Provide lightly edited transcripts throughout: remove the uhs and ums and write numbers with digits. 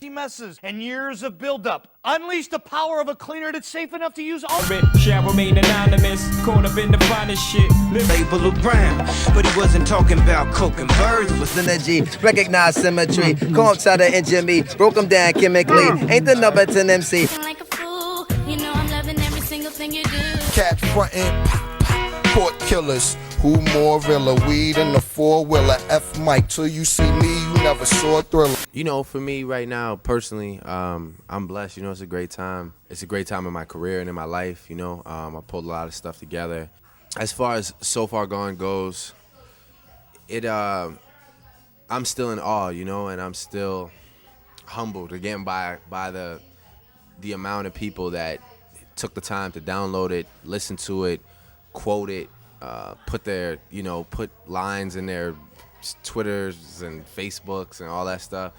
messes and years of buildup. Unleash the power of a cleaner that's safe enough to use all. Shall remain anonymous, caught up in the finest shit. Label around, but he wasn't talking about coke and birds. Was energy, recognize symmetry. Come try to injure me, broke him down chemically. Ain't the number 10 MC. Like a fool, you know I'm loving every single thing you do. Cat frontin', court killers. Who more realer? Weed in the four-wheeler. F Mike, till you see me, you never saw a thriller. You know, for me right now, personally, I'm blessed. You know, it's a great time. It's a great time in my career and in my life, you know. I pulled a lot of stuff together. As far as So Far Gone goes, I'm still in awe, you know, and I'm still humbled again by the amount of people that took the time to download it, listen to it, quote it, put lines in their Twitters and Facebooks and all that stuff.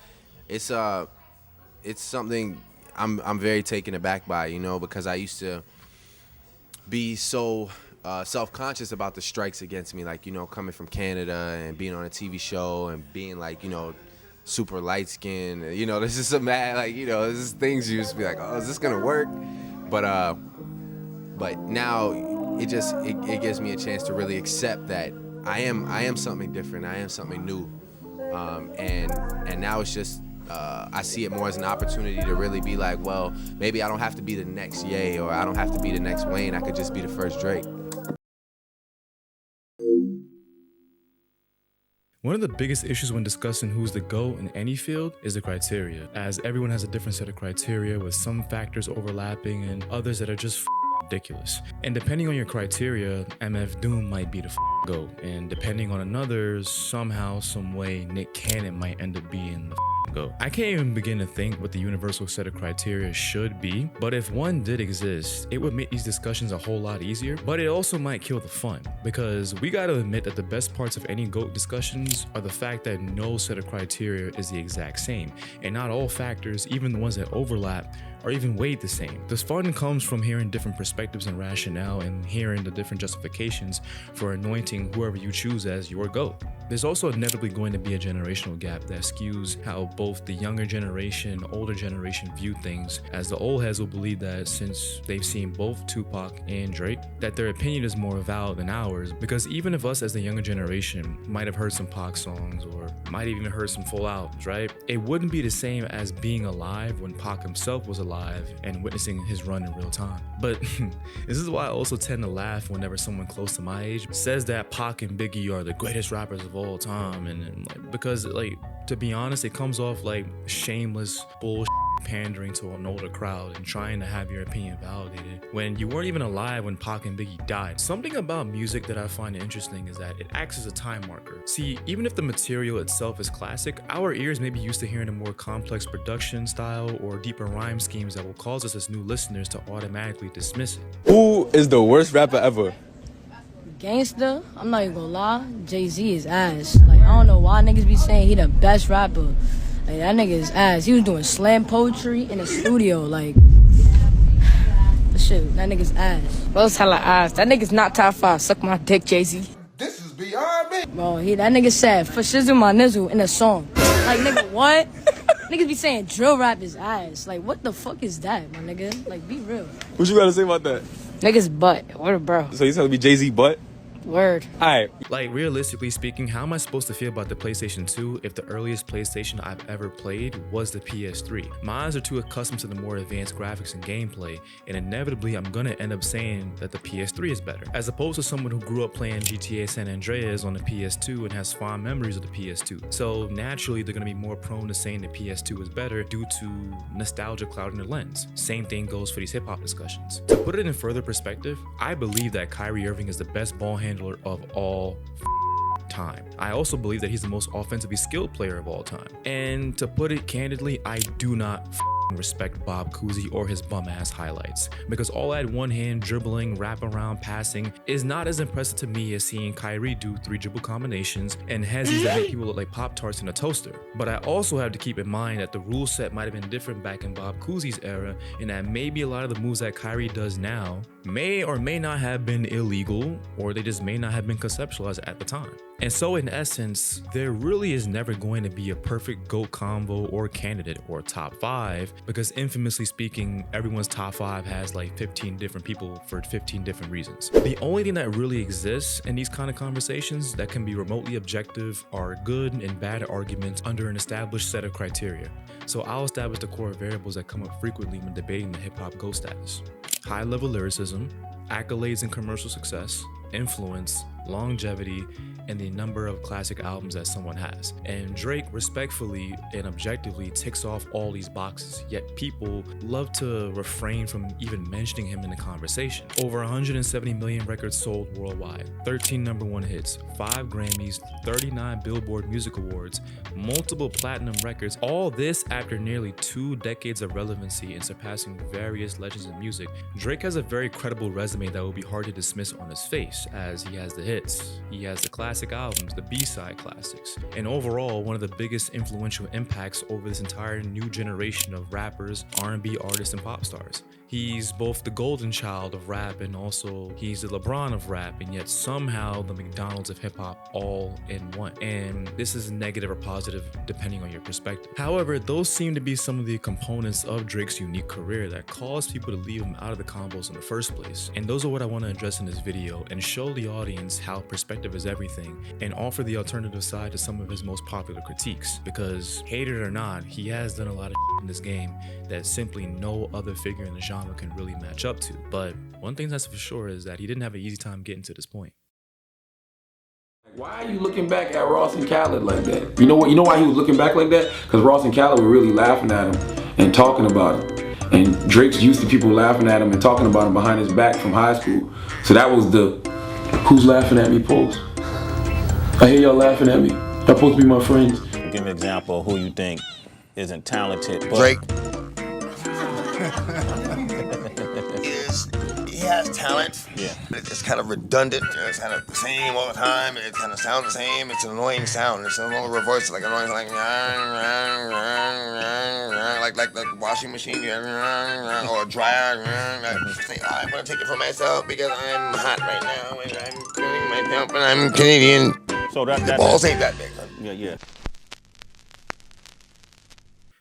It's something I'm very taken aback by, you know, because I used to be so self-conscious about the strikes against me, like, you know, coming from Canada and being on a TV show and being like, you know, super light-skinned, you know, this is some mad, like, you know, this is things you used to be like, oh, is this gonna work? But now it gives me a chance to really accept that I am something different, I am something new, and now it's just I see it more as an opportunity to really be like, well, maybe I don't have to be the next Ye, or I don't have to be the next Wayne, I could just be the first Drake. One of the biggest issues when discussing who's the GOAT in any field is the criteria, as everyone has a different set of criteria with some factors overlapping and others that are just ridiculous. And depending on your criteria, MF Doom might be the GOAT, and depending on another, somehow, some way, Nick Cannon might end up being the GOAT. I can't even begin to think what the universal set of criteria should be, but if one did exist, it would make these discussions a whole lot easier, but it also might kill the fun, because we gotta admit that the best parts of any GOAT discussions are the fact that no set of criteria is the exact same, and not all factors, even the ones that overlap, are even weighed the same. This fun comes from hearing different perspectives and rationale and hearing the different justifications for anointing whoever you choose as your GOAT. There's also inevitably going to be a generational gap that skews how both the younger generation and older generation view things, as the old heads will believe that since they've seen both Tupac and Drake, that their opinion is more valid than ours, because even if us as the younger generation might have heard some Pac songs or might have even heard some full albums, right? It wouldn't be the same as being alive when Pac himself was alive and witnessing his run in real time. But this is why I also tend to laugh whenever someone close to my age says that Pac and Biggie are the greatest rappers of all time, and like, because like, to be honest, it comes off like shameless bullshit pandering to an older crowd and trying to have your opinion validated when you weren't even alive when Pac and Biggie died. Something about music that I find interesting is that it acts as a time marker. See, even if the material itself is classic, our ears may be used to hearing a more complex production style or deeper rhyme schemes that will cause us as new listeners to automatically dismiss it. Who is the worst rapper ever? Gangsta, I'm not even gonna lie, Jay-Z is ass. Like, I don't know why niggas be saying he the best rapper. Like, that nigga is ass. He was doing slam poetry in the studio, like, shit, that nigga's ass. Bro's hella ass. That nigga's not top 5. Suck my dick, Jay-Z. This is beyond me. Bro, that nigga said, for shizzle my nizzle in a song. Like, nigga, what? Niggas be saying drill rap is ass. Like, what the fuck is that, my nigga? Like, be real. What you gotta say about that? Nigga's butt. Word, bro. So you telling me Jay-Z butt? Word. Alright. Like, realistically speaking, how am I supposed to feel about the PlayStation 2 if the earliest PlayStation I've ever played was the PS3? My eyes are too accustomed to the more advanced graphics and gameplay, and inevitably I'm gonna end up saying that the PS3 is better, as opposed to someone who grew up playing GTA San Andreas on the PS2 and has fond memories of the PS2. So naturally, they're gonna be more prone to saying the PS2 is better due to nostalgia clouding their lens. Same thing goes for these hip-hop discussions. To put it in further perspective, I believe that Kyrie Irving is the best ball handler of all time. I also believe that he's the most offensively skilled player of all time. And to put it candidly, I do not respect Bob Cousy or his bum ass highlights, because all that one hand dribbling, wrap around, passing is not as impressive to me as seeing Kyrie do 3 dribble combinations and hezzies that make people look like Pop-Tarts in a toaster. But I also have to keep in mind that the rule set might have been different back in Bob Cousy's era, and that maybe a lot of the moves that Kyrie does now may or may not have been illegal, or they just may not have been conceptualized at the time. And so in essence, there really is never going to be a perfect GOAT combo or candidate or top 5, because infamously speaking, everyone's top 5 has like 15 different people for 15 different reasons. The only thing that really exists in these kind of conversations that can be remotely objective are good and bad arguments under an established set of criteria. So I'll establish the core variables that come up frequently when debating the hip-hop GOAT status. High-level lyricism, accolades and commercial success, influence, longevity, and the number of classic albums that someone has. And Drake respectfully and objectively ticks off all these boxes, yet people love to refrain from even mentioning him in the conversation. Over 170 million records sold worldwide, 13 #1 hits, 5 Grammys, 39 Billboard Music Awards, multiple platinum records, all this after nearly 2 decades of relevancy and surpassing various legends in music. Drake has a very credible resume that will be hard to dismiss on his face, as he has the hits, he has the classic albums, the B-side classics, and overall one of the biggest influential impacts over this entire new generation of rappers, R&B artists, and pop stars. He's both the golden child of rap and also he's the LeBron of rap, and yet somehow the McDonald's of hip hop all in one. And this is negative or positive depending on your perspective. However, those seem to be some of the components of Drake's unique career that caused people to leave him out of the combos in the first place. And those are what I want to address in this video and show the audience how perspective is everything and offer the alternative side to some of his most popular critiques, because hate it or not, he has done a lot of in this game that simply no other figure in the genre can really match up to. But one thing that's for sure is that he didn't have an easy time getting to this point. Why are you looking back at Ross and Khaled like that? You know what? You know why he was looking back like that? Because Ross and Khaled were really laughing at him and talking about him. And Drake's used to people laughing at him and talking about him behind his back from high school. So that was the "who's laughing at me" post. I hear y'all laughing at me. Y'all supposed to be my friends. Give me an example of who you think isn't talented. But Drake. He has talent. Yeah. It's kind of redundant. It's kind of the same all the time. It kind of sounds the same. It's an annoying sound. It's an annoying reverse, like annoying, like the washing machine, or a dryer. Say, I'm gonna take it for myself because I'm hot right now and I'm feeling myself and I'm Canadian. So the balls ain't that big. Yeah.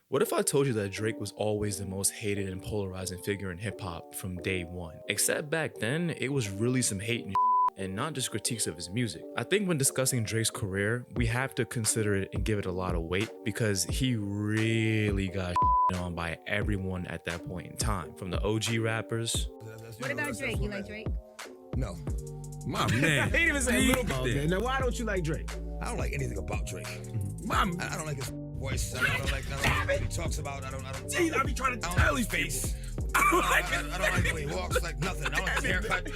What if I told you that Drake was always the most hated and polarizing figure in hip hop from day one? Except back then, it was really some hate and not just critiques of his music. I think when discussing Drake's career, we have to consider it and give it a lot of weight, because he really got on by everyone at that point in time, from the OG rappers. What about Drake? You like Drake? No. My man. He didn't even say a little bit there. Now, why don't you like Drake? I don't like anything about Drake. I don't like his voice. I don't like what he talks about. I don't. Jeez, I be trying to tell these face. I don't like the way he walks. Like nothing. I don't like his haircut.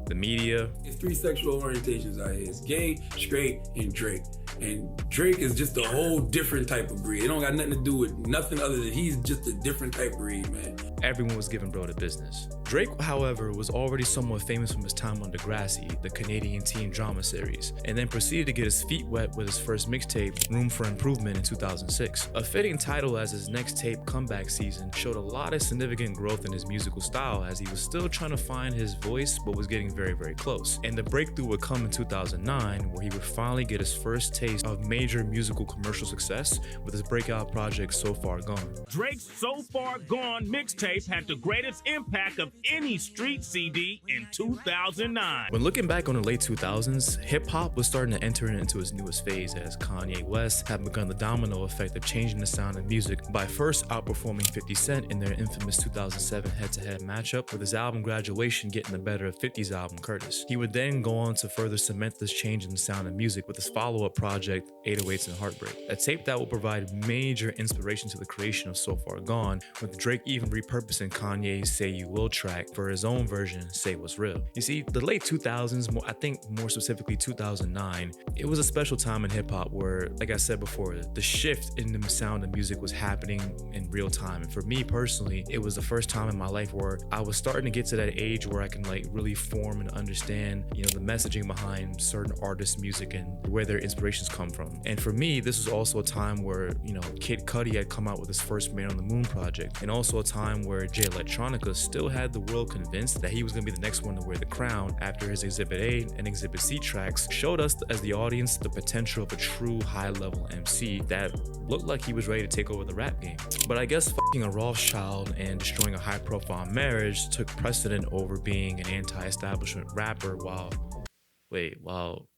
The media. It's 3 sexual orientations out here. It's gay, straight, and Drake. And Drake is just a whole different type of breed. It don't got nothing to do with nothing other than he's just a different type of breed, man. Everyone was giving bro the business. Drake, however, was already somewhat famous from his time on Degrassi, the Canadian teen drama series, and then proceeded to get his feet wet with his first mixtape, Room for Improvement, in 2006. A fitting title, as his next tape, Comeback Season, showed a lot of significant growth in his musical style, as he was still trying to find his voice but was getting very, very close. And the breakthrough would come in 2009, where he would finally get his first taste of major musical commercial success with his breakout project So Far Gone. Drake's So Far Gone mixtape had the greatest impact of any street CD in 2009. When looking back on the late 2000s, hip-hop was starting to enter into its newest phase, as Kanye West had begun the domino effect of changing the sound of music by first outperforming 50 Cent in their infamous 2007 head-to-head matchup, with his album Graduation getting the better of 50's album Curtis. He would then go on to further cement this change in the sound of music with his follow-up project 808s and Heartbreak, a tape that will provide major inspiration to the creation of So Far Gone, with Drake even repurposing Kanye's Say You Will track track for his own version, Say What's Real. You see, the late 2000s, I think more specifically 2009, it was a special time in hip hop where, like I said before, the shift in the sound of music was happening in real time. And for me personally, it was the first time in my life where I was starting to get to that age where I can like really form and understand, you know, the messaging behind certain artists' music and where their inspirations come from. And for me, this was also a time where, you know, Kid Cudi had come out with his first Man on the Moon project, and also a time where Jay Electronica still had the world convinced that he was going to be the next one to wear the crown after his Exhibit A and Exhibit C tracks showed us as the audience the potential of a true high-level MC that looked like he was ready to take over the rap game. But I guess fucking a Rothschild and destroying a high-profile marriage took precedent over being an anti-establishment rapper while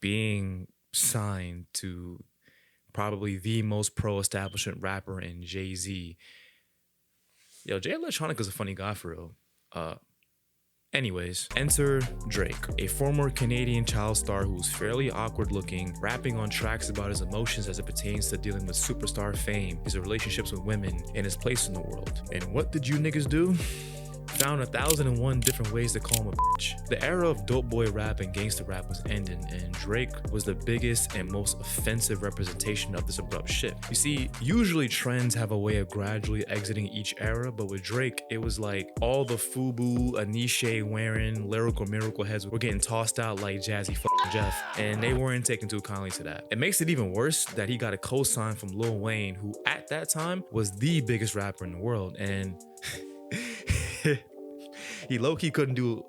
being signed to probably the most pro-establishment rapper in Jay-Z. Yo, Jay Electronica's a funny guy for real. Anyways, enter Drake, a former Canadian child star who's fairly awkward looking, rapping on tracks about his emotions as it pertains to dealing with superstar fame, his relationships with women, and his place in the world. And what did you niggas do? Found 1,001 different ways to call him a bitch. The era of dope boy rap and gangster rap was ending, and Drake was the biggest and most offensive representation of this abrupt shift. You see, usually trends have a way of gradually exiting each era, but with Drake, it was like all the FUBU, Anisha wearing lyrical miracle heads were getting tossed out like Jazzy Jeff, and they weren't taking too kindly to that. It makes it even worse that he got a co-sign from Lil Wayne, who at that time was the biggest rapper in the world, and he low-key couldn't even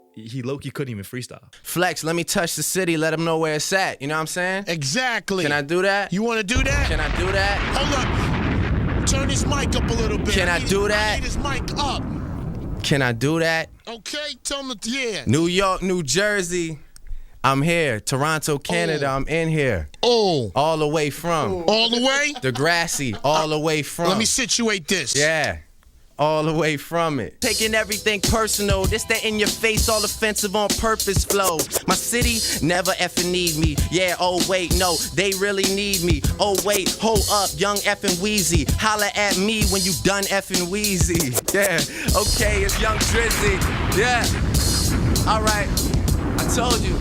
freestyle. Flex, let me touch the city, let them know where it's at. You know what I'm saying? Exactly. Can I do that? You want to do that? Can I do that? Hold up. Turn his mic up a little bit. Can I do that? Get his mic up. Can I do that? Okay, tell him yeah. New York, New Jersey, I'm here. Toronto, Canada, I'm in here. Oh. All the way from. All the way? Degrassi, all the way from. Let me situate this. Yeah. All the way from it. Taking everything personal, this that in your face, all offensive on purpose flow. My city never effing need me. Yeah, oh wait, no, they really need me. Oh wait, hold up, young effing Wheezy. Holla at me when you done effing Wheezy. Yeah, okay, it's young Drizzy. Yeah, alright, I told you.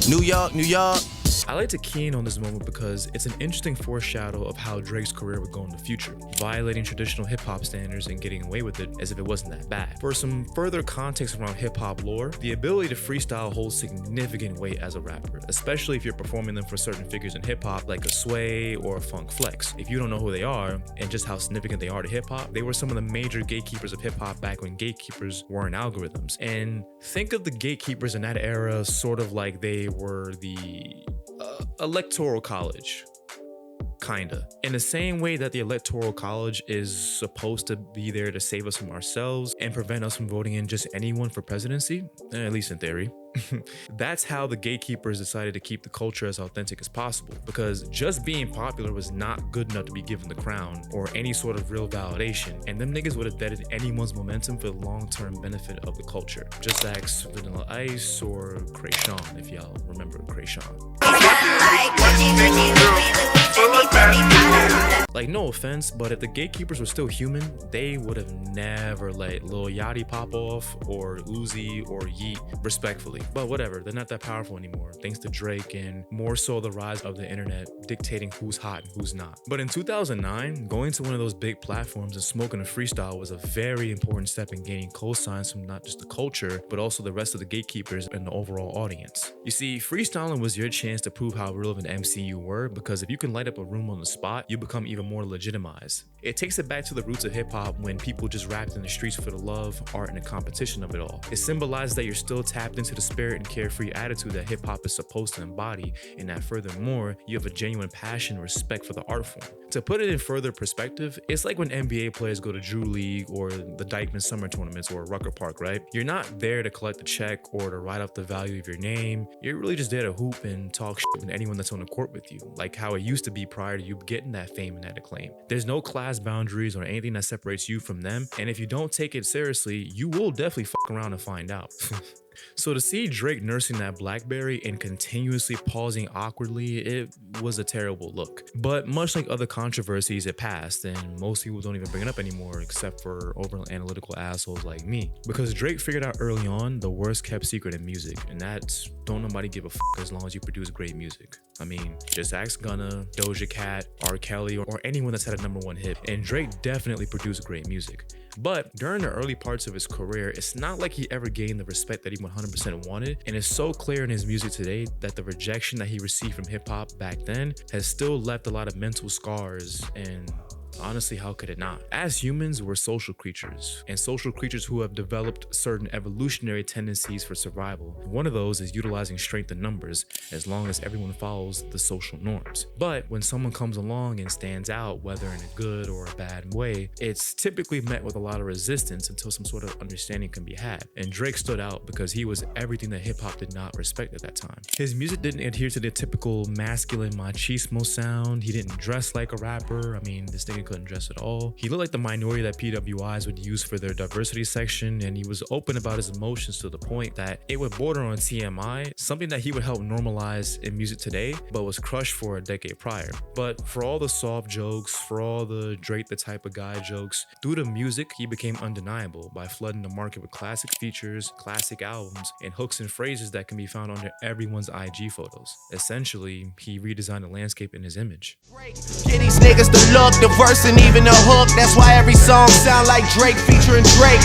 New York, New York. I like to key in on this moment because it's an interesting foreshadow of how Drake's career would go in the future, violating traditional hip-hop standards and getting away with it as if it wasn't that bad. For some further context around hip-hop lore, the ability to freestyle holds significant weight as a rapper, especially if you're performing them for certain figures in hip-hop like a Sway or a Funk Flex. If you don't know who they are and just how significant they are to hip-hop, they were some of the major gatekeepers of hip-hop back when gatekeepers weren't algorithms. And think of the gatekeepers in that era sort of like they were the electoral college, kinda. In the same way that the electoral college is supposed to be there to save us from ourselves and prevent us from voting in just anyone for presidency, at least in theory. That's how the gatekeepers decided to keep the culture as authentic as possible, because just being popular was not good enough to be given the crown or any sort of real validation, and them niggas would have deaded anyone's momentum for the long-term benefit of the culture. Just ask Vanilla Ice or Krayshawn, if y'all remember Krayshawn. Like, no offense, but if the gatekeepers were still human, they would have never let Lil Yachty pop off or Uzi or Yeet, respectfully. But whatever, they're not that powerful anymore, thanks to Drake and more so the rise of the internet dictating who's hot and who's not. But in 2009, going to one of those big platforms and smoking a freestyle was a very important step in gaining cosigns from not just the culture, but also the rest of the gatekeepers and the overall audience. You see, freestyling was your chance to prove how real of an MC you were, because if you can light up a room on the spot, you become even more legitimized. It takes it back to the roots of hip-hop when people just rapped in the streets for the love, art, and the competition of it all. It symbolizes that you're still tapped into the spirit and carefree attitude that hip-hop is supposed to embody, and that furthermore, you have a genuine passion and respect for the art form. To put it in further perspective, it's like when NBA players go to Drew League or the Dykeman Summer Tournaments or Rucker Park, right? You're not there to collect the check or to write up the value of your name. You're really just there to hoop and talk shit with anyone that's on the court with you, like how it used to be prior to you getting that fame and that acclaim. There's no class boundaries or anything that separates you from them, and if you don't take it seriously, you will definitely fuck around and find out. So to see Drake nursing that BlackBerry and continuously pausing awkwardly, it was a terrible look. But much like other controversies, it passed, and most people don't even bring it up anymore except for over analytical assholes like me. Because Drake figured out early on the worst kept secret in music, and that's don't nobody give a fuck as long as you produce great music. I mean, just ask Gunna, Doja Cat, R. Kelly, or anyone that's had a #1 hit, and Drake definitely produced great music. But during the early parts of his career, it's not like he ever gained the respect that he 100% wanted, and it's so clear in his music today that the rejection that he received from hip-hop back then has still left a lot of mental scars, and honestly, how could it not? As humans, we're social creatures, and social creatures who have developed certain evolutionary tendencies for survival. One of those is utilizing strength in numbers, as long as everyone follows the social norms. But when someone comes along and stands out, whether in a good or a bad way, it's typically met with a lot of resistance until some sort of understanding can be had. And Drake stood out because he was everything that hip-hop did not respect at that time. His music didn't adhere to the typical masculine machismo sound. He didn't dress like a rapper. I mean, this nigga couldn't dress at all. He looked like the minority that PWIs would use for their diversity section, and he was open about his emotions to the point that it would border on TMI, something that he would help normalize in music today, but was crushed for a decade prior. But for all the soft jokes, for all the Drake the type of guy jokes, through the music, he became undeniable by flooding the market with classic features, classic albums, and hooks and phrases that can be found under everyone's IG photos. Essentially, he redesigned the landscape in his image. Get these niggas the look, the verse, and even the hook. That's why every song sound like Drake featuring Drake.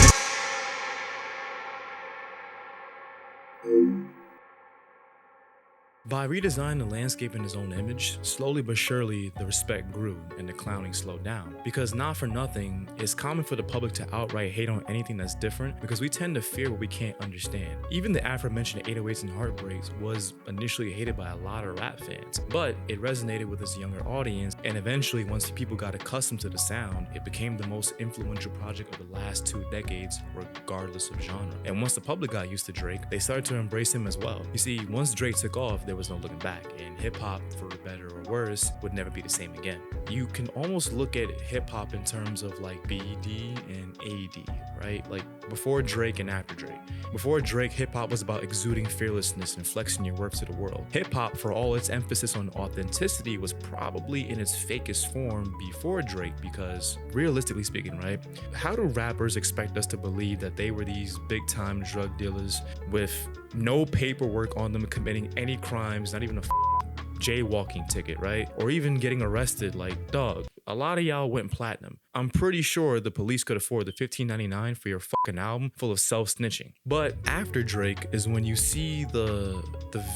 By redesigning the landscape in his own image, slowly but surely the respect grew and the clowning slowed down. Because not for nothing, it's common for the public to outright hate on anything that's different because we tend to fear what we can't understand. Even the aforementioned 808s and Heartbreaks was initially hated by a lot of rap fans, but it resonated with his younger audience, and eventually once people got accustomed to the sound, it became the most influential project of the last 2 decades regardless of genre. And once the public got used to Drake, they started to embrace him as well. You see, once Drake took off, there was no looking back, and hip-hop, for better or worse, would never be the same again. You can almost look at hip-hop in terms of like BED and AD, right? Like before Drake and after Drake. Before Drake, hip-hop was about exuding fearlessness and flexing your worth to the world. Hip-hop, for all its emphasis on authenticity, was probably in its fakest form before Drake, because realistically speaking, right, how do rappers expect us to believe that they were these big-time drug dealers with no paperwork on them committing any crimes, not even a jaywalking ticket, right? Or even getting arrested? Like, dog, a lot of y'all went platinum. I'm pretty sure the police could afford the $15.99 for your fucking album full of self-snitching. But after Drake is when you see the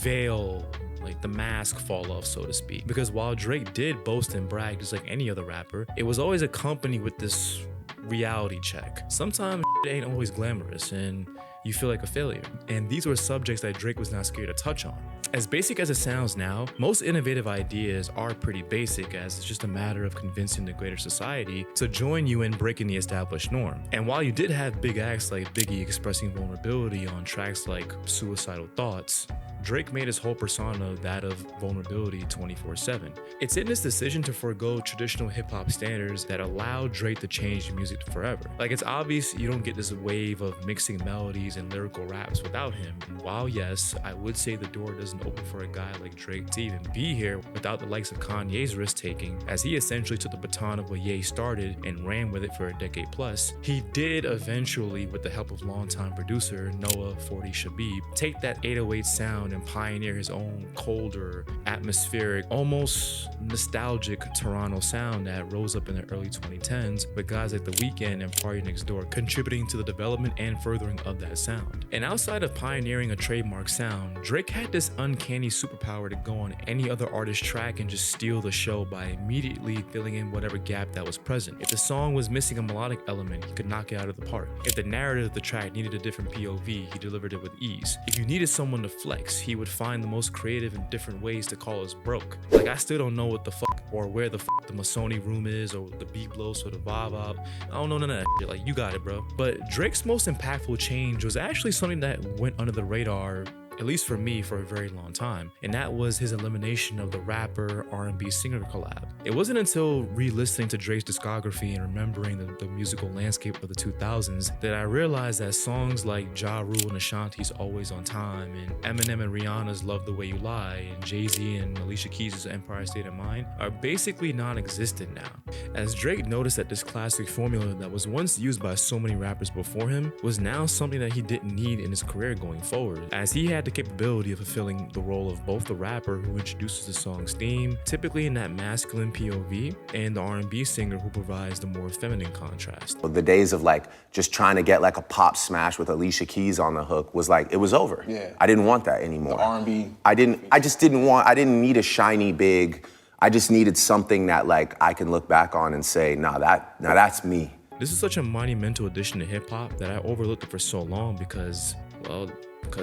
veil, like the mask fall off, so to speak. Because while Drake did boast and brag just like any other rapper, it was always accompanied with this reality check. Sometimes it ain't always glamorous and you feel like a failure. And these were subjects that Drake was not scared to touch on. As basic as it sounds now, most innovative ideas are pretty basic, as it's just a matter of convincing the greater society to join you in breaking the established norm. And while you did have big acts like Biggie expressing vulnerability on tracks like Suicidal Thoughts, Drake made his whole persona that of vulnerability 24/7. It's in this decision to forego traditional hip-hop standards that allowed Drake to change music forever. Like, it's obvious you don't get this wave of mixing melodies and lyrical raps without him. And while yes, I would say the door doesn't open for a guy like Drake to even be here without the likes of Kanye's risk-taking, as he essentially took the baton of what Ye started and ran with it for a decade plus, he did eventually, with the help of longtime producer Noah 40 Shabib, take that 808 sound and pioneer his own colder, atmospheric, almost nostalgic Toronto sound that rose up in the early 2010s with guys like The Weeknd and Party Next Door contributing to the development and furthering of that sound. And outside of pioneering a trademark sound, Drake had this uncanny superpower to go on any other artist's track and just steal the show by immediately filling in whatever gap that was present. If the song was missing a melodic element, he could knock it out of the park. If the narrative of the track needed a different POV, he delivered it with ease. If you needed someone to flex, he would find the most creative and different ways to call us broke. Like, I still don't know what the fuck or where the fuck the Masoni room is or the beat blows or the vibe. I don't know none of that shit. Like, you got it, bro. But Drake's most impactful change was actually something that went under the radar, at least for me, for a very long time, and that was his elimination of the rapper R&B singer collab. It wasn't until re-listening to Drake's discography and remembering the musical landscape of the 2000s that I realized that songs like Ja Rule and Ashanti's Always on Time, and Eminem and Rihanna's Love the Way You Lie, and Jay-Z and Alicia Keys' Empire State of Mind are basically non-existent now. As Drake noticed that this classic formula that was once used by so many rappers before him was now something that he didn't need in his career going forward, as he had the capability of fulfilling the role of both the rapper who introduces the song's theme, typically in that masculine POV, and the R&B singer who provides the more feminine contrast. The days of like just trying to get like a pop smash with Alicia Keys on the hook was like, it was over. Yeah. I didn't want that anymore. The R&B. I didn't need a shiny big, I just needed something that like I can look back on and say, nah, that's me. This is such a monumental addition to hip hop that I overlooked it for so long because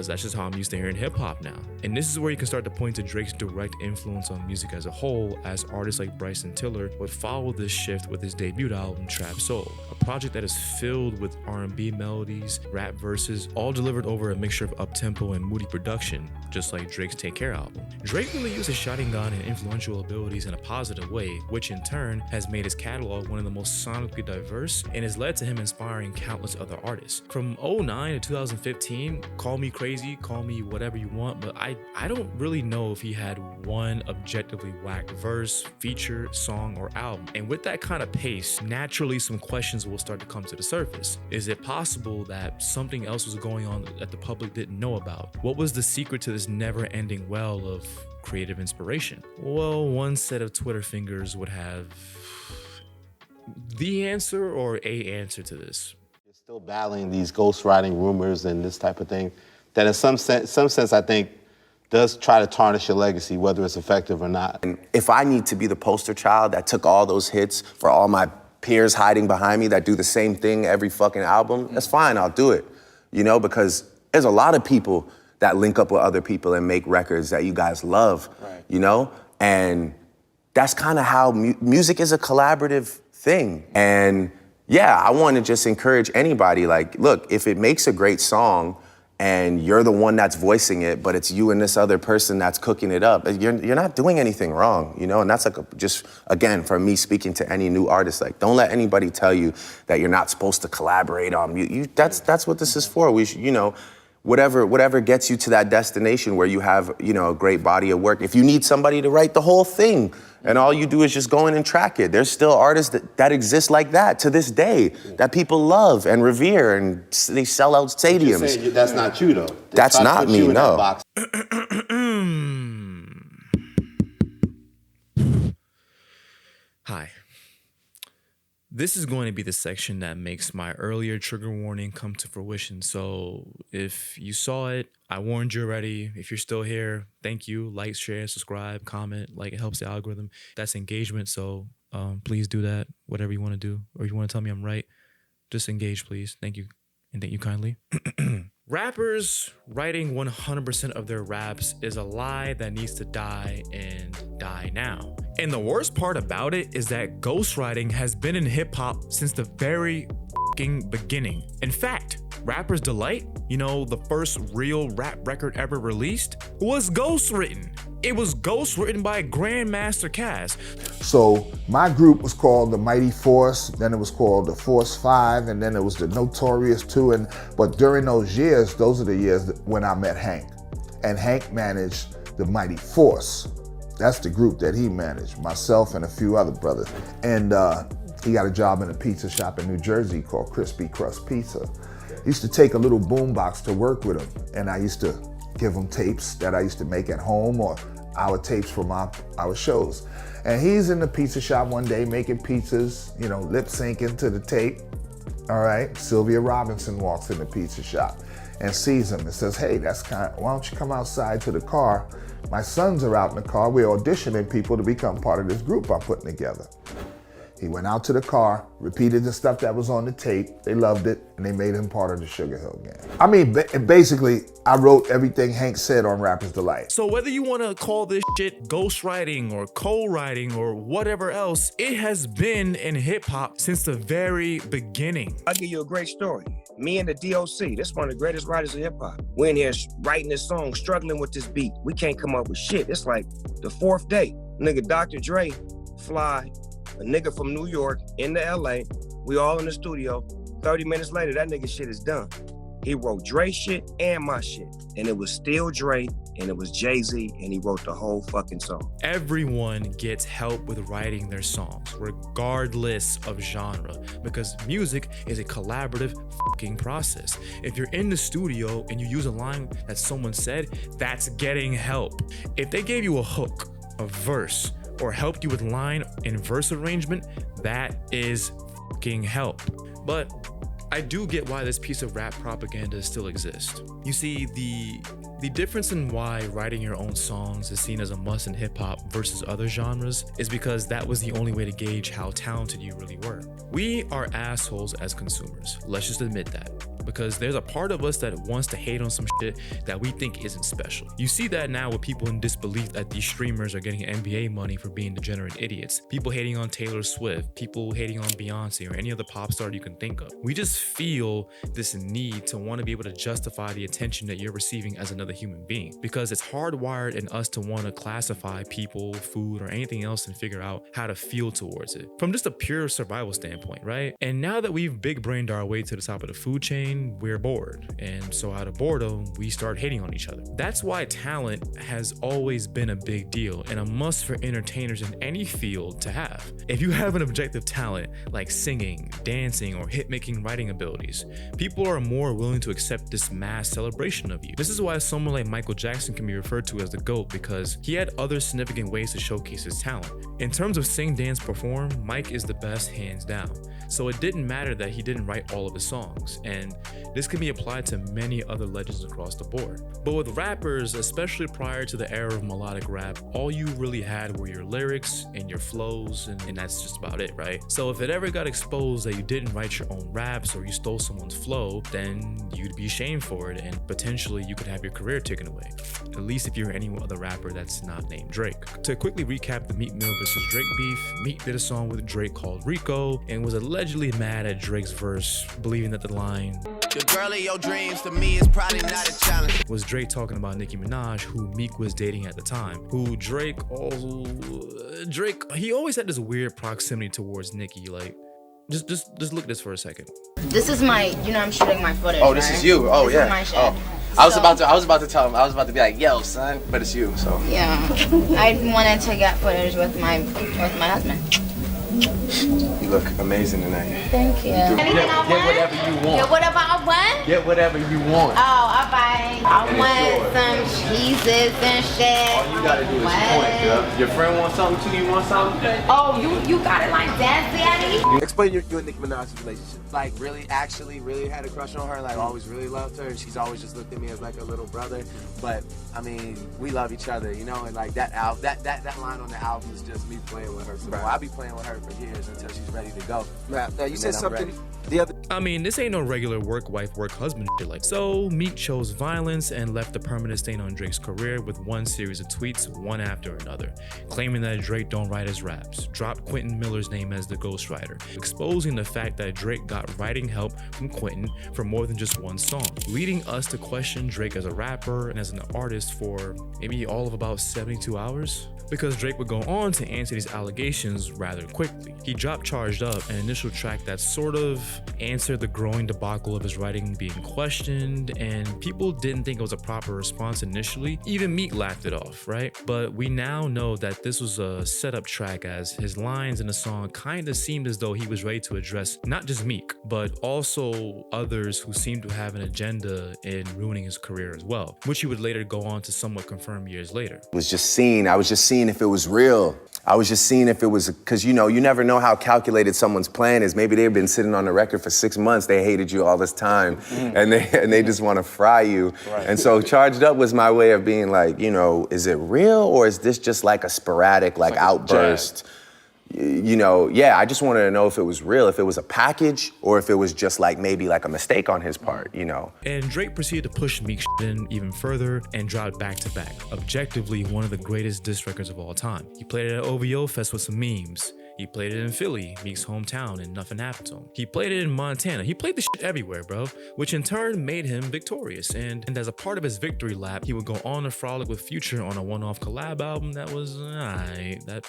that's just how I'm used to hearing hip hop now. And this is where you can start to point to Drake's direct influence on music as a whole, as artists like Bryson Tiller would follow this shift with his debut album, Trap Soul, a project that is filled with R&B melodies, rap verses, all delivered over a mixture of up-tempo and moody production, just like Drake's Take Care album. Drake really used his shouting gun and influential abilities in a positive way, which in turn has made his catalog one of the most sonically diverse and has led to him inspiring countless other artists. From 2009 to 2015, call me crazy, call me whatever you want, but I don't really know if he had one objectively whack verse, feature, song, or album. And with that kind of pace, naturally some questions will start to come to the surface. Is it possible that something else was going on that the public didn't know about? What was the secret to this never-ending well of creative inspiration? Well, one set of Twitter fingers would have the answer or a answer to this. You're still battling these ghostwriting rumors and this type of thing that in some sense I think does try to tarnish your legacy, whether it's effective or not. And if I need to be the poster child that took all those hits for all my peers hiding behind me that do the same thing every fucking album, that's fine, I'll do it. You know, because there's a lot of people that link up with other people and make records that you guys love, you know? And that's kind of how music is a collaborative thing. And yeah, I want to just encourage anybody, like, look, if it makes a great song and you're the one that's voicing it, but it's you and this other person that's cooking it up, you're not doing anything wrong, you know? And that's like just, again, for me speaking to any new artist, like, don't let anybody tell you that you're not supposed to collaborate on music. That's what this is for. We should, you know, whatever gets you to that destination where you have, you know, a great body of work. If you need somebody to write the whole thing and all you do is just go in and track it, there's still artists that exist like that to this day that people love and revere, and they sell out stadiums. That's not you though. That's not me, no. Hi. This is going to be the section that makes my earlier trigger warning come to fruition. So if you saw it, I warned you already. If you're still here, thank you. Like, share, subscribe, comment. Like, it helps the algorithm. That's engagement. So please do that. Whatever you want to do. Or if you want to tell me I'm right, just engage, please. Thank you. And thank you kindly. Rappers writing 100% of their raps is a lie that needs to die and die now. And the worst part about it is that ghostwriting has been in hip hop since the very beginning. In fact, Rapper's Delight, you know, the first real rap record ever released, was ghostwritten. It was ghostwritten by Grandmaster Caz. So my group was called the Mighty Force, then it was called the Force 5, and then it was the Notorious 2. But during those years, those are the years when I met Hank. And Hank managed the Mighty Force. That's the group that he managed, myself and a few other brothers. And he got a job in a pizza shop in New Jersey called Crispy Crust Pizza. He used to take a little boombox to work with him, and I used to give him tapes that I used to make at home or our tapes from our shows. And he's in the pizza shop one day making pizzas, you know, lip syncing to the tape. All right, Sylvia Robinson walks in the pizza shop and sees him and says, hey, why don't you come outside to the car? My sons are out in the car. We're auditioning people to become part of this group I'm putting together. He went out to the car, repeated the stuff that was on the tape. They loved it, and they made him part of the Sugar Hill Gang. I mean, basically, I wrote everything Hank said on Rapper's Delight. So whether you want to call this shit ghostwriting or co-writing or whatever else, it has been in hip-hop since the very beginning. I'll give you a great story. Me and the DOC, this is one of the greatest writers of hip-hop. We're in here writing this song, struggling with this beat. We can't come up with shit. It's like the fourth day. Nigga, Dr. Dre fly a nigga from New York into LA. We all in the studio. 30 minutes later, that nigga shit is done. He wrote Dre shit and my shit. And it was still Dre, and it was Jay-Z, and he wrote the whole fucking song. Everyone gets help with writing their songs, regardless of genre, because music is a collaborative fucking process. If you're in the studio and you use a line that someone said, that's getting help. If they gave you a hook, a verse, or helped you with line and verse arrangement, that is fucking help. But I do get why this piece of rap propaganda still exists. You see, the difference in why writing your own songs is seen as a must in hip hop versus other genres is because that was the only way to gauge how talented you really were. We are assholes as consumers, let's just admit that, because there's a part of us that wants to hate on some shit that we think isn't special. You see that now with people in disbelief that these streamers are getting NBA money for being degenerate idiots, people hating on Taylor Swift, people hating on Beyonce or any other pop star you can think of. We just feel this need to want to be able to justify the attention that you're receiving as another human being, because it's hardwired in us to want to classify people, food, or anything else and figure out how to feel towards it from just a pure survival standpoint, right? And now that we've big brained our way to the top of the food chain, we're bored, and so out of boredom we start hating on each other. That's why talent has always been a big deal and a must for entertainers in any field to have. If you have an objective talent like singing, dancing, or hit-making writing abilities, people are more willing to accept this mass celebration of you. This is why someone like Michael Jackson can be referred to as the GOAT, because he had other significant ways to showcase his talent. In terms of sing, dance, perform, Mike is the best hands down. So it didn't matter that he didn't write all of his songs, and this can be applied to many other legends across the board. But with rappers, especially prior to the era of melodic rap, all you really had were your lyrics and your flows, and that's just about it, right? So if it ever got exposed that you didn't write your own raps or you stole someone's flow, then you'd be shamed for it, and potentially you could have your career taken away. At least if you're any other rapper that's not named Drake. To quickly recap the Meek Mill versus Drake beef, Meek did a song with Drake called Rico and was allegedly mad at Drake's verse, believing that the line, "The girl of your dreams to me is probably not a challenge," was Drake talking about Nicki Minaj, who Meek was dating at the time, who Drake, he always had this weird proximity towards Nicki. Like, just look at this for a second. This is my, I'm shooting my footage. Oh, this right? is you. Oh, this yeah. Is my shit. Oh. I was about to tell him. I was about to be like, "Yo, son," but it's you. So yeah, I wanted to get footage with my husband. You look amazing tonight. Thank you. Get whatever you want. Get whatever I want? Get whatever you want. Oh, all right. I want some cheeses and shit. All you gotta do is point, girl. Your friend wants something too? You want something? Oh, you got it like that, Daddy? Explain you and Nicki Minaj's relationship. Like, really had a crush on her, like, always really loved her, and she's always just looked at me as like a little brother. But, I mean, we love each other, and like that line on the album is just me playing with her. So I'll be playing with her for years until she's ready to go. Now you said something the other. I mean, this ain't no regular work wife, work husband shit like. So Meek chose violence and left a permanent stain on Drake's career with one series of tweets, one after another, claiming that Drake don't write his raps, dropped Quentin Miller's name as the ghostwriter, exposing the fact that Drake got writing help from Quentin for more than just one song, leading us to question Drake as a rapper and as an artist for maybe all of about 72 hours. Because Drake would go on to answer these allegations rather quickly. He dropped Charged Up, an initial track that sort of answered the growing debacle of his writing being questioned, and people didn't think it was a proper response initially. Even Meek laughed it off, right? But we now know that this was a setup track, as his lines in the song kind of seemed as though he was ready to address not just Meek, but also others who seemed to have an agenda in ruining his career as well, which he would later go on to somewhat confirm years later. I was just seeing if it was real. I was just seeing if it was, because you never know how calculated someone's plan is. Maybe they've been sitting on the record for 6 months, they hated you all this time, and they just want to fry you. Right. And so Charged Up was my way of being like, is it real, or is this just like a sporadic outburst? I just wanted to know if it was real, if it was a package, or if it was just maybe a mistake on his part, And Drake proceeded to push Meek in even further and dropped back to back. Objectively, one of the greatest diss records of all time. He played it at OVO Fest with some memes. He played it in Philly, Meek's hometown, and nothing happened to him. He played it in Montana. He played the shit everywhere, bro, which in turn made him victorious. And as a part of his victory lap, he would go on to frolic with Vulture on a one-off collab album that was, that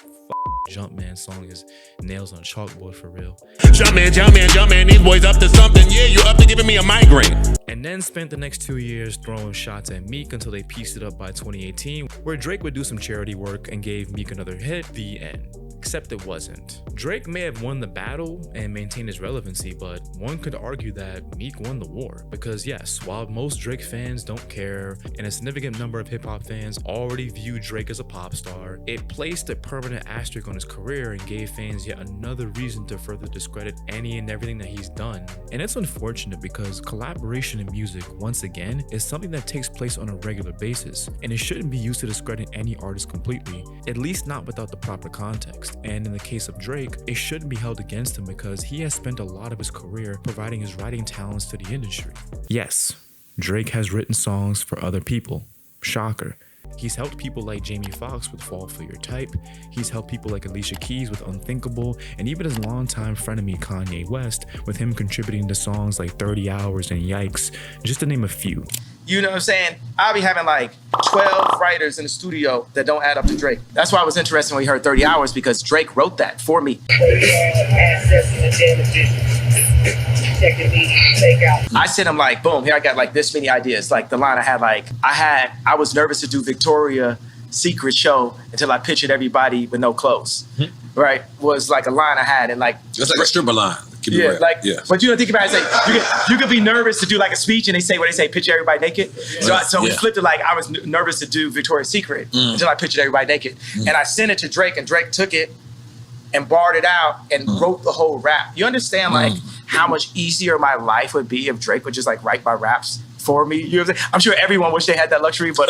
Jumpman song is nails on a chalkboard for real. Jumpman, these boys up to something. Yeah, you up to giving me a migraine. And then spent the next 2 years throwing shots at Meek until they pieced it up by 2018, where Drake would do some charity work and gave Meek another hit, the end. Except it wasn't. Drake may have won the battle and maintained his relevancy, but one could argue that Meek won the war. Because yes, while most Drake fans don't care, and a significant number of hip-hop fans already view Drake as a pop star, it placed a permanent asterisk on his career and gave fans yet another reason to further discredit any and everything that he's done. And it's unfortunate because collaboration in music, once again, is something that takes place on a regular basis, and it shouldn't be used to discredit any artist completely, at least not without the proper context. And in the case of Drake, it shouldn't be held against him because he has spent a lot of his career providing his writing talents to the industry. Yes, Drake has written songs for other people. Shocker. He's helped people like Jamie Foxx with Fall For Your Type, he's helped people like Alicia Keys with Unthinkable, and even his longtime frenemy Kanye West with him contributing to songs like 30 Hours and Yikes, just to name a few. You know what I'm saying? I'll be having like 12 writers in the studio that don't add up to Drake. That's why I was interested when we heard 30 Hours, because Drake wrote that for me. I sent him like, boom, here I got like this many ideas. Like the line I had, like, I was nervous to do Victoria's Secret show until I pictured everybody with no clothes. Right? Was like a line I had, and like it's like a stripper line. Yeah, like, but you don't think about it, it's like, you could be nervous to do like a speech and they say, picture everybody naked. So we flipped it, like I was nervous to do Victoria's Secret until I pictured everybody naked. And I sent it to Drake, and Drake took it and barred it out and wrote the whole rap. You understand like how much easier my life would be if Drake would just like write my raps for me? You know what I'm saying? I'm sure everyone wish they had that luxury, but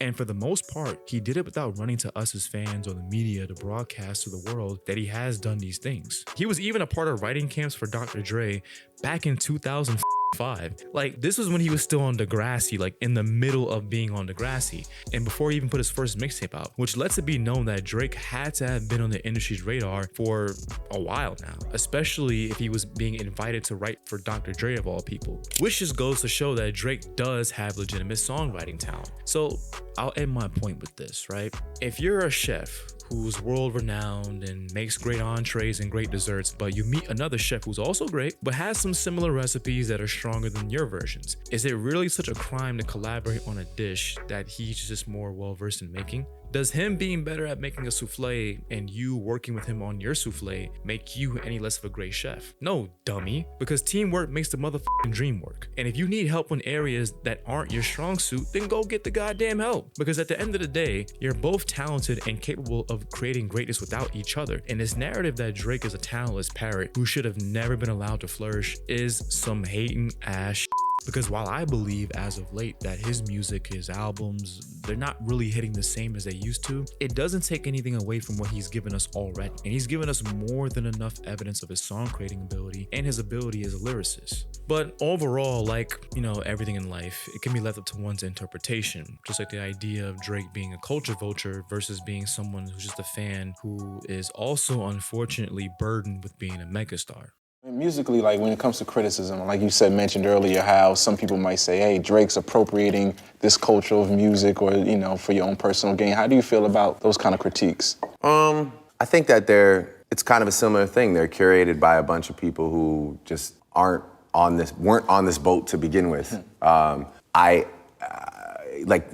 And for the most part, he did it without running to us as fans or the media to broadcast to the world that he has done these things. He was even a part of writing camps for Dr. Dre back in 2005. Like, this was when he was still on Degrassi, like in the middle of being on Degrassi, and before he even put his first mixtape out, which lets it be known that Drake had to have been on the industry's radar for a while now, especially if he was being invited to write for Dr. Dre of all people, which just goes to show that Drake does have legitimate songwriting talent. So I'll end my point with this, right? If you're a chef who's world renowned and makes great entrees and great desserts, but you meet another chef who's also great, but has some similar recipes that are stronger than your versions, is it really such a crime to collaborate on a dish that he's just more well-versed in making? Does him being better at making a souffle and you working with him on your souffle make you any less of a great chef? No, dummy, because teamwork makes the motherfucking dream work. And if you need help in areas that aren't your strong suit, then go get the goddamn help. Because at the end of the day, you're both talented and capable of creating greatness without each other. And this narrative that Drake is a talentless parrot who should have never been allowed to flourish is some hating ass shit. Because while I believe as of late that his music, his albums, they're not really hitting the same as they used to, it doesn't take anything away from what he's given us already. And he's given us more than enough evidence of his song creating ability and his ability as a lyricist. But overall, like, you know, everything in life, it can be left up to one's interpretation. Just like the idea of Drake being a culture vulture versus being someone who's just a fan who is also unfortunately burdened with being a megastar. Musically, like when it comes to criticism, like you said, mentioned earlier, how some people might say, hey, Drake's appropriating this culture of music or, you know, for your own personal gain. How do you feel about those kind of critiques? I think that it's kind of a similar thing. They're curated by a bunch of people who just weren't on this boat to begin with. Like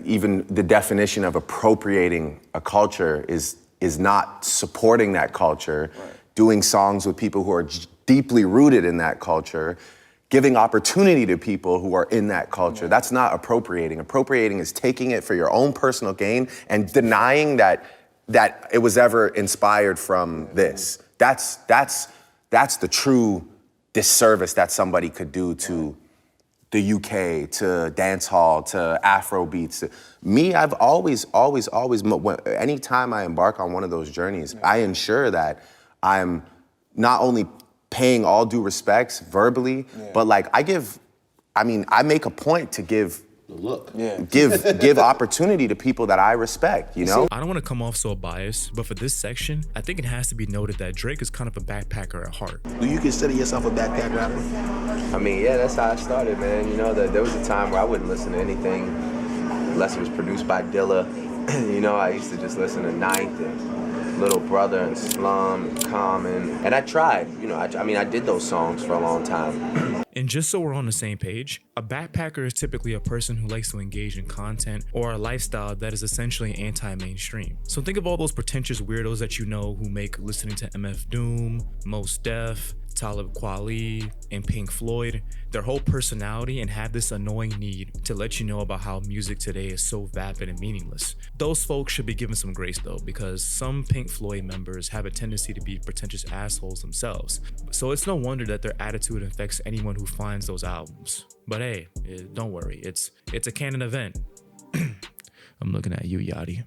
even the definition of appropriating a culture is not supporting that culture, doing songs with people who are deeply rooted in that culture, giving opportunity to people who are in that culture. That's not appropriating. Appropriating is taking it for your own personal gain and denying that it was ever inspired from this. That's the true disservice that somebody could do to the UK, to dance hall, to Afro beats. Me, I've always, anytime I embark on one of those journeys, I ensure that I'm not only paying all due respects verbally, but like I make a point to give opportunity to people that I respect, you know? I don't want to come off so biased, but for this section, I think it has to be noted that Drake is kind of a backpacker at heart. Do you consider yourself a backpack rapper? I mean, yeah, that's how I started, man. You know, there was a time where I wouldn't listen to anything unless it was produced by Dilla. You know, I used to just listen to Ninth and Little Brother and Slum and Common. And I tried, you know, I mean, I did those songs for a long time. And just so we're on the same page, a backpacker is typically a person who likes to engage in content or a lifestyle that is essentially anti-mainstream. So think of all those pretentious weirdos that you know who make listening to MF Doom, Mos Def, Talib Kweli, and Pink Floyd their whole personality and have this annoying need to let you know about how music today is so vapid and meaningless. Those folks should be given some grace though, because some Pink Floyd members have a tendency to be pretentious assholes themselves. So it's no wonder that their attitude affects anyone who finds those albums. But hey, don't worry, it's a canon event. I'm looking at you, Yachty.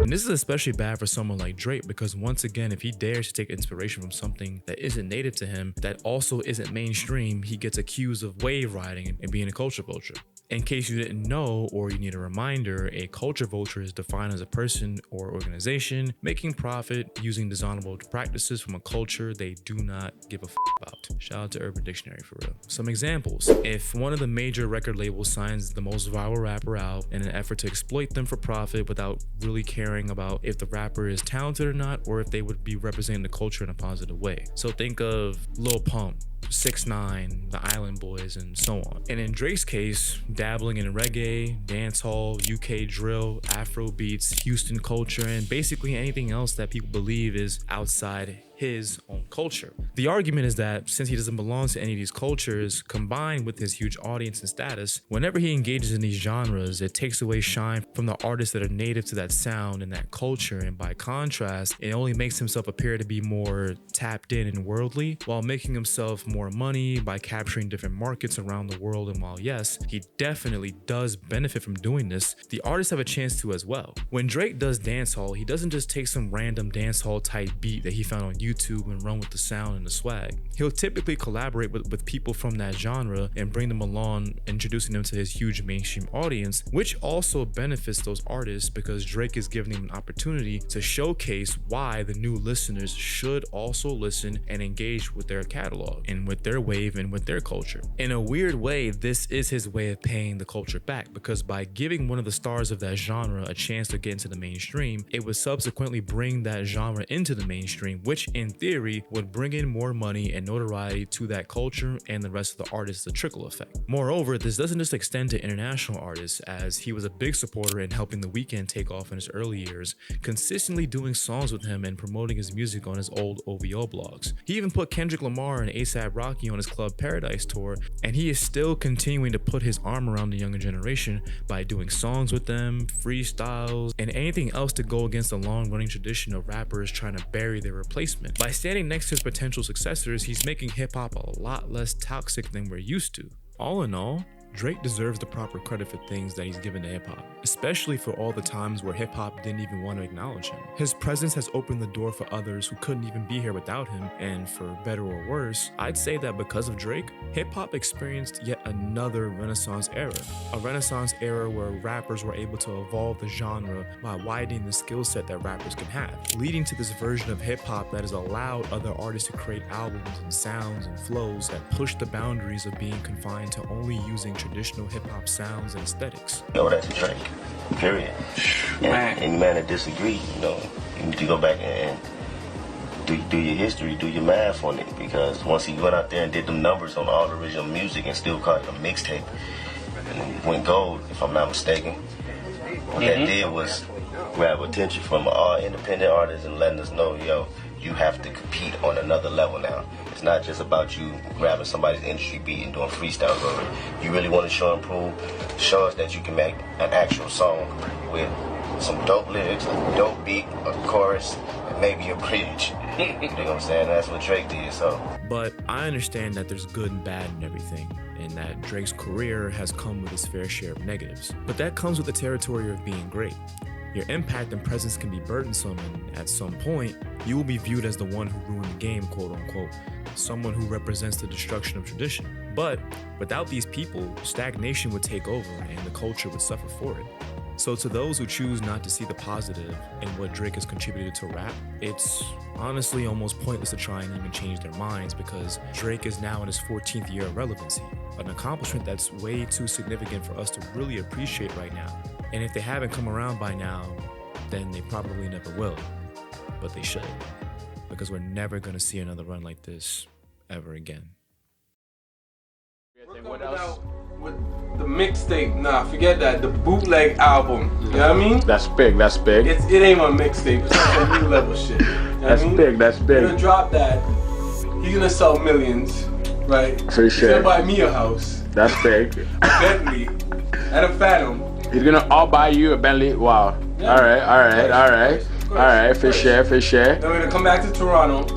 And this is especially bad for someone like Drake because once again, if he dares to take inspiration from something that isn't native to him, that also isn't mainstream, he gets accused of wave riding and being a culture vulture. In case you didn't know or you need a reminder, a culture vulture is defined as a person or organization making profit using dishonorable practices from a culture they do not give a about. Shout out to Urban Dictionary for real. Some examples. If one of the major record labels signs the most viral rapper out in an effort to exploit them for profit without really caring about if the rapper is talented or not, or if they would be representing the culture in a positive way. So think of Lil Pump, 6ix9ine, the Island Boys, and so on. And in Drake's case, dabbling in reggae, dancehall, UK drill, Afro beats, Houston culture, and basically anything else that people believe is outside his own culture. The argument is that since he doesn't belong to any of these cultures, combined with his huge audience and status, whenever he engages in these genres, it takes away shine from the artists that are native to that sound and that culture, and by contrast, it only makes himself appear to be more tapped in and worldly, while making himself more money by capturing different markets around the world. And while yes, he definitely does benefit from doing this, the artists have a chance to as well. When Drake does dancehall, he doesn't just take some random dancehall type beat that he found on YouTube and run with the sound and the swag. He'll typically collaborate with people from that genre and bring them along, introducing them to his huge mainstream audience, which also benefits those artists because Drake is giving them an opportunity to showcase why the new listeners should also listen and engage with their catalog and with their wave and with their culture. In a weird way, this is his way of paying the culture back, because by giving one of the stars of that genre a chance to get into the mainstream, it would subsequently bring that genre into the mainstream, which in theory would bring in more money and notoriety to that culture and the rest of the artists, the trickle effect. Moreover, this doesn't just extend to international artists, as he was a big supporter in helping The Weeknd take off in his early years, consistently doing songs with him and promoting his music on his old OVO blogs. He even put Kendrick Lamar and A$AP Rocky on his Club Paradise tour, and he is still continuing to put his arm around the younger generation by doing songs with them, freestyles, and anything else to go against the long-running tradition of rappers trying to bury their replacement. By standing next to his potential successors, he's making hip-hop a lot less toxic than we're used to. All in all, Drake deserves the proper credit for things that he's given to hip-hop, especially for all the times where hip-hop didn't even want to acknowledge him. His presence has opened the door for others who couldn't even be here without him, and for better or worse, I'd say that because of Drake, hip-hop experienced yet another Renaissance era. A Renaissance era where rappers were able to evolve the genre by widening the skill set that rappers can have, leading to this version of hip-hop that has allowed other artists to create albums and sounds and flows that push the boundaries of being confined to only using traditional hip-hop sounds and aesthetics. Yo, that's Drake, period. And any man that disagree, you know, you need to go back and do your history, do your math on it, because once he went out there and did them numbers on all the original music and still called it a mixtape, and it went gold, if I'm not mistaken, what that did was grab attention from all independent artists and letting us know, yo, you have to compete on another level now. It's not just about you grabbing somebody's industry beat and doing freestyles over it. You really want to show and prove, show us that you can make an actual song with some dope lyrics, a dope beat, a chorus, and maybe a bridge. You know what I'm saying? That's what Drake did, so. But I understand that there's good and bad in everything, and that Drake's career has come with his fair share of negatives. But that comes with the territory of being great. Your impact and presence can be burdensome, and at some point, you will be viewed as the one who ruined the game, quote unquote, someone who represents the destruction of tradition. But without these people, stagnation would take over and the culture would suffer for it. So to those who choose not to see the positive in what Drake has contributed to rap, it's honestly almost pointless to try and even change their minds, because Drake is now in his 14th year of relevancy, an accomplishment that's way too significant for us to really appreciate right now. And if they haven't come around by now, then they probably never will. But they should, because we're never gonna see another run like this ever again. What else? With the mixtape, nah, forget that. The bootleg album, you know what I mean? That's big, that's big. It ain't my mixtape, it's like some new level shit. You know That's what I mean? big, that's big. He's gonna drop that, he's gonna sell millions, right? For He's sure. gonna buy me a house, That's big. a Bentley, and a Phantom. He's gonna all buy you a Bentley. Wow. Yeah. All right, for sure. Then we're gonna come back to Toronto.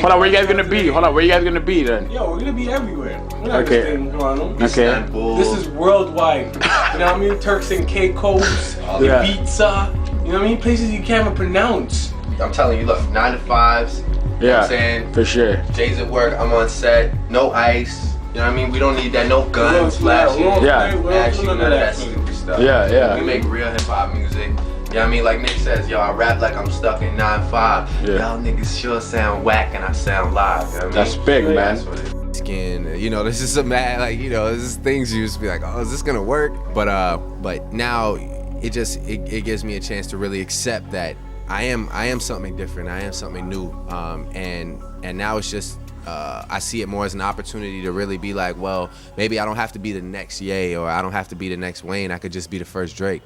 Hold on, where you guys gonna be? Where you guys gonna be then? Yo, we're gonna be everywhere. We're not Okay. gonna stay in Toronto. Okay. This is worldwide. You know what I mean? Turks and Caicos, Yeah. Ibiza. You know what I mean? Places you can't even pronounce. I'm telling you, look, 9 to 5s. You know what Yeah, I'm saying? for sure. Jay's at work, I'm on set. No ice. You know what I mean? We don't need that. No guns, flashing. Action, none of that stupid stuff. Yeah. We make real hip hop music. You know what I mean? Like Nick says, yo, I rap like I'm stuck in 9-5. Yeah. Y'all niggas sure sound whack and I sound live. You know what I mean? That's big, man. That's what it is. Skin, you know, this is a mad, like, you know, this is things you used to be like, oh, is this gonna work? But now it gives me a chance to really accept that I am something different. I am something new. And now it's just I see it more as an opportunity to really be like, well, maybe I don't have to be the next Ye, or I don't have to be the next Wayne. I could just be the first Drake.